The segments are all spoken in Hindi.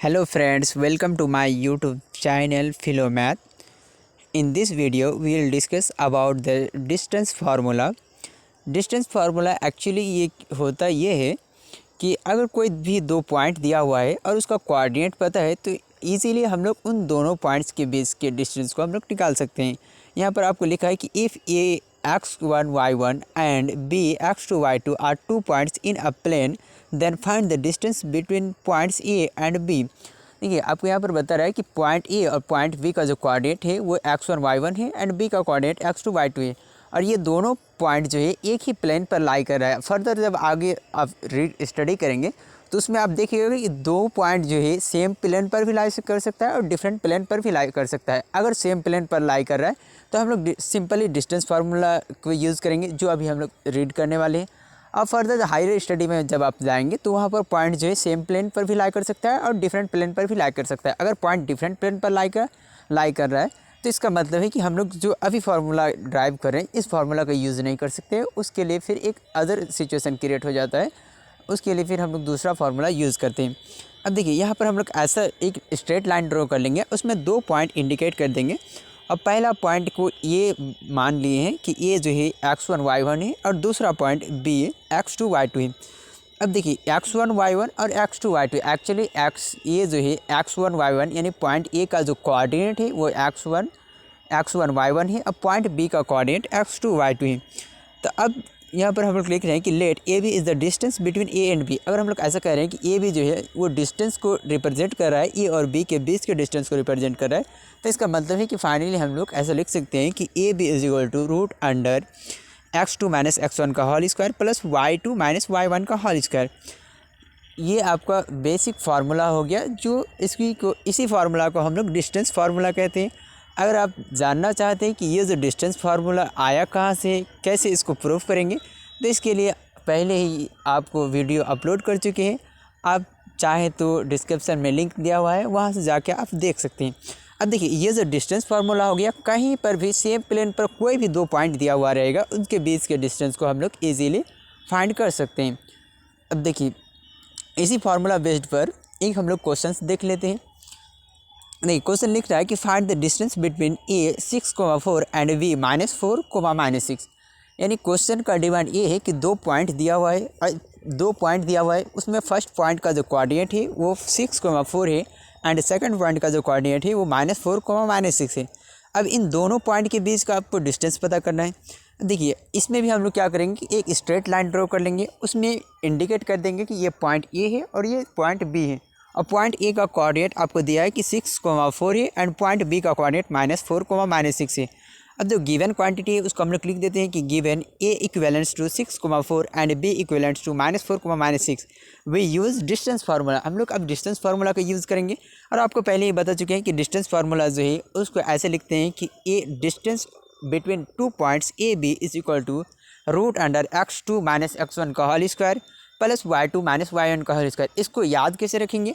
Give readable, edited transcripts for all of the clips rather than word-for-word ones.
Hello friends, welcome to my YouTube channel Philomath. In this video, we will discuss about the distance formula. Distance formula actually ये होता ये है कि अगर कोई भी दो पॉइंट दिया हुआ है और उसका कोऑर्डिनेट पता है तो इजीली हम लोग उन दोनों पॉइंट्स के बीच के डिस्टेंस को हम लोग निकाल सकते हैं। यहाँ पर आपको लिखा है कि if A x1 y1 and b x2 y2 are two points in a plane then find the distance between points A and B. देखिए आपको यहाँ पर बता रहा है कि पॉइंट ए और पॉइंट बी का जो कोऑर्डिनेट है वो x1 y1 है एंड बी का कोऑर्डिनेट x2 y2 है और ये दोनों पॉइंट जो है एक ही प्लेन पर लाई कर रहा है। फर्दर जब आगे आप स्टडी करेंगे तो उसमें आप देखिएगा कि दो पॉइंट जो है सेम प्लेन पर भी लाई कर सकता है और डिफरेंट प्लेन पर भी लाई कर सकता है। अगर सेम प्लेन पर लाई कर रहा है तो हम लोग सिंपली डिस्टेंस फार्मूला को यूज़ करेंगे जो अभी हम लोग रीड करने वाले हैं। अब फर्दर हायर स्टडी में जब आप जाएंगे तो वहाँ पर पॉइंट जो है सेम प्लेन पर भी लाई कर सकता है और डिफरेंट प्लेन पर भी लाई कर सकता है। अगर पॉइंट डिफरेंट प्लेन पर लाई कर रहा है तो इसका मतलब है कि हम लोग जो अभी फार्मूला ड्राइव कर रहे हैं इस फार्मूला का यूज़ नहीं कर सकते। उसके लिए फिर एक अदर सिचुएशन क्रिएट हो जाता है, उसके लिए फिर हम लोग दूसरा फार्मूला यूज़ करते हैं। अब देखिए यहाँ पर हम लोग ऐसा एक स्ट्रेट लाइन ड्रॉ कर लेंगे, उसमें दो पॉइंट इंडिकेट कर देंगे और पहला पॉइंट को ये मान लिए हैं कि ये जो है x1 y1 है और दूसरा पॉइंट b x2 y2 है। अब देखिए x1 y1 और x2 y2 एक्चुअली ये जो है x1 y1 यानी पॉइंट ए का जो कोऑर्डिनेट है वो x1 y1 है और पॉइंट बी का कोऑर्डिनेट x2 y2 है। तो अब यहाँ पर हम लोग लिख रहे हैं कि let A B is the distance between A and B. अगर हम लोग ऐसा कह रहे हैं कि ए बी जो है वो डिस्टेंस को रिप्रेजेंट कर रहा है, ए और बी के बीच के डिस्टेंस को रिप्रेजेंट कर रहा है, तो इसका मतलब है कि फाइनली हम लोग ऐसा लिख सकते हैं कि A B is equal to root under x2 minus x1 का whole square plus y2 minus y1 का होल स्क्वायर। ये आपका बेसिक फार्मूला हो गया जो इसी फार्मूला को हम लोग डिस्टेंस फार्मूला कहते हैं। अगर आप जानना चाहते हैं कि ये जो डिस्टेंस फार्मूला आया कहाँ से, कैसे इसको प्रूफ करेंगे, तो इसके लिए पहले ही आपको वीडियो अपलोड कर चुके हैं। आप चाहे तो डिस्क्रिप्शन में लिंक दिया हुआ है, वहाँ से जाके आप देख सकते हैं। अब देखिए ये जो डिस्टेंस फार्मूला हो गया, कहीं पर भी सेम प्लेन पर कोई भी दो पॉइंट दिया हुआ रहेगा उनके बीच के डिस्टेंस को हम लोग ईजीली फाइंड कर सकते हैं। अब देखिए इसी फार्मूला बेस्ड पर एक हम लोग क्वेश्चंस देख लेते हैं। नहीं, क्वेश्चन लिख रहा है कि find the distance between A 6,4 and B -4, -6। यानी क्वेश्चन का डिमांड ये है कि दो पॉइंट दिया हुआ है, उसमें फर्स्ट पॉइंट का जो कोऑर्डिनेट है वो 6,4 है एंड सेकंड पॉइंट का जो कोऑर्डिनेट है वो -4, -6 है। अब इन दोनों पॉइंट के बीच का आपको डिस्टेंस पता करना है। देखिए इसमें भी हम लोग क्या करेंगे कि एक स्ट्रेट लाइन ड्रॉ कर लेंगे, उसमें इंडिकेट कर देंगे कि ये पॉइंट ए है और ये पॉइंट बी है। और पॉइंट ए का कोऑर्डिनेट आपको दिया है कि 6,4 है एंड पॉइंट बी का कोऑर्डिनेट -4, -6 है। अब जो गिवन क्वांटिटी है उसको हम लोग लिख देते हैं कि given A equivalents to 6,4 and B equivalents to -4, -6। We use distance formula. हम लोग अब डिस्टेंस फार्मूला का यूज़ करेंगे और आपको पहले ही बता चुके हैं कि डिस्टेंस फार्मूला जो है उसको ऐसे लिखते हैं कि A distance between two points A B is equal to root under x2 minus x1 का whole square plus y2 minus y1 का होल स्क्वायर। इसको याद कैसे रखेंगे,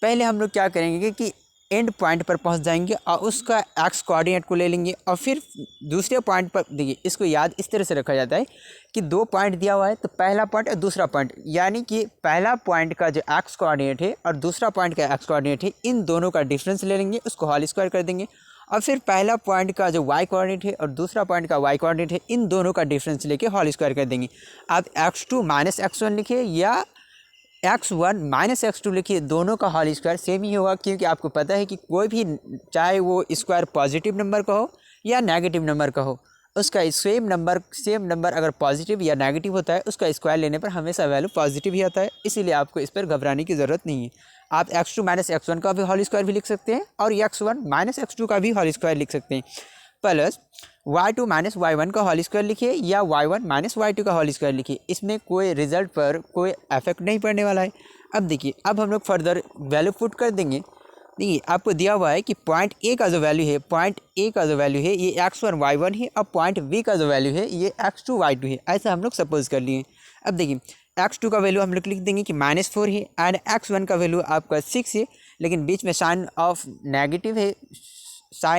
पहले हम लोग क्या करेंगे कि एंड पॉइंट पर पहुंच जाएंगे और उसका x कोऑर्डिनेट को ले लेंगे और फिर दूसरे पॉइंट पर देखिए इसको याद इस तरह से रखा जाता है कि दो पॉइंट दिया हुआ है तो पहला पॉइंट और दूसरा पॉइंट, यानी कि पहला पॉइंट का जो x कोऑर्डिनेट है और दूसरा पॉइंट का x कोऑर्डिनेट है, इन दोनों का डिफरेंस ले लेंगे, उसको होल स्क्वायर कर देंगे और फिर पहला पॉइंट का जो y कोऑर्डिनेट है और दूसरा पॉइंट का y कोऑर्डिनेट है, इन दोनों का डिफरेंस लेके होल स्क्वायर कर देंगे। आप x2 माइनस x1 लिखिए या x1 माइनस x2 लिखिए, दोनों का होल स्क्वायर सेम ही होगा, क्योंकि आपको पता है कि कोई भी चाहे वो स्क्वायर पॉजिटिव नंबर का हो या नेगेटिव नंबर का हो, उसका सेम नंबर अगर पॉजिटिव या नेगेटिव होता है उसका स्क्वायर लेने पर हमेशा वैल्यू पॉजिटिव ही आता है। इसीलिए आपको इस पर घबराने की ज़रूरत नहीं है। आप x2 माइनस x1 का भी होल स्क्वायर भी लिख सकते हैं और x1 माइनस x2 का भी होल स्क्वायर लिख सकते हैं, प्लस y2 माइनस y1 का होल स्क्वायर लिखिए या y1 माइनस y2 का होल स्क्वायर लिखिए। इसमें कोई रिजल्ट पर कोई इफेक्ट नहीं पड़ने वाला है। अब देखिए अब हम लोग फर्दर वैल्यू पुट कर देंगे। देखिए आपको दिया हुआ है कि पॉइंट ए का जो वैल्यू है ये x1 y1 है और पॉइंट बी का जो वैल्यू है ये x2 y2 है, ऐसा हम लोग सपोज कर लिए। अब देखिए x2 का वैल्यू हम लोग लिख देंगे कि -4 है एंड x1 का वैल्यू आपका 6 है, लेकिन बीच में साइन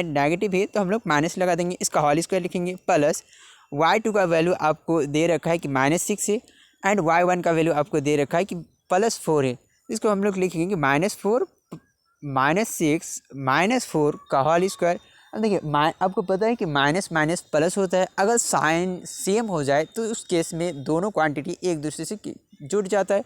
नेगेटिव है तो हम लोग माइनस लगा देंगे, इसका होल स्क्वायर लिखेंगे, प्लस y2 का वैल्यू आपको दे रखा है कि -6 है एंड y1 का वैल्यू आपको दे रखा है कि +4 है, इसको हम लोग लिखेंगे कि -4 -6 -4 का होल स्क्वायर। अब देखिए आपको पता है कि माइनस माइनस प्लस होता है, अगर साइन सेम हो जाए तो उस केस में दोनों क्वांटिटी एक दूसरे से जुड़ जाता है।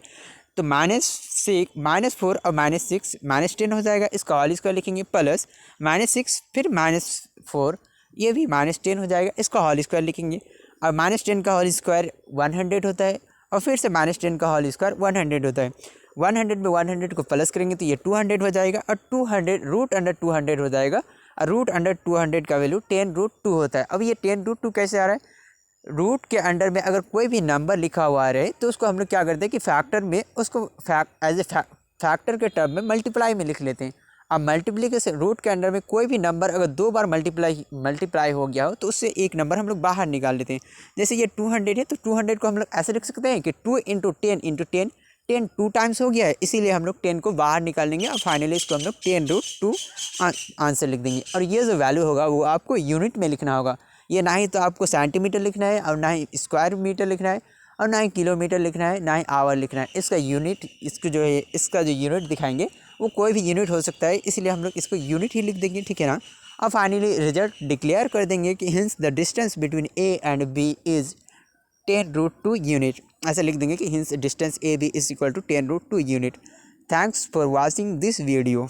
तो -4 और -6 -10 हो जाएगा, इसका होल स्क्वायर लिखेंगे, प्लस -6 फिर -4 ये भी -10 हो जाएगा, इसका होल स्क्वायर लिखेंगे। और -10 का होल स्क्वायर 100 होता है, और फिर से -10 का होल स्क्वायर 100 होता है। 100 में 100 को प्लस करेंगे तो ये 200 हो जाएगा, और 200 रूट अंडर 200 हो जाएगा, और रूट अंडर 200 का वैल्यू 10√2 होता है। अब ये 10√2 कैसे आ रहा है? रूट के अंडर में अगर कोई भी नंबर लिखा हुआ रहे तो उसको हम लोग क्या करते हैं कि फैक्टर में उसको एज ए फैक्टर के टर्म में मल्टीप्लाई में लिख लेते हैं। अब मल्टीप्लिकेशन रूट के अंडर में कोई भी नंबर अगर 2 बार मल्टीप्लाई हो गया हो तो उससे एक नंबर हम लोग बाहर निकाल लेते हैं। जैसे ये 200 है तो 200 को हम लोग ऐसे लिख सकते हैं कि 2 × 10 × 10 10 2 टाइम्स हो गया है, इसीलिए हम लोग 10 को बाहर निकाल लेंगे और फाइनली इसको हम लोग 10√2 आंसर लिख देंगे। और ये जो वैल्यू होगा वो आपको यूनिट में लिखना होगा, ये ना ही तो आपको सेंटीमीटर लिखना है, और ना ही स्क्वायर मीटर लिखना है, और ना ही किलोमीटर लिखना है, ना ही आवर लिखना है। इसका यूनिट इसका जो यूनिट दिखाएंगे वो कोई भी यूनिट हो सकता है, इसलिए हम लोग इसको यूनिट ही लिख देंगे, ठीक है ना। और फाइनली रिजल्ट डिक्लेयर कर देंगे कि hence the distance between A and B is 10√2 unit. ऐसा लिख देंगे कि hence distance A B is equal to 10√2 unit. Thanks for watching this video.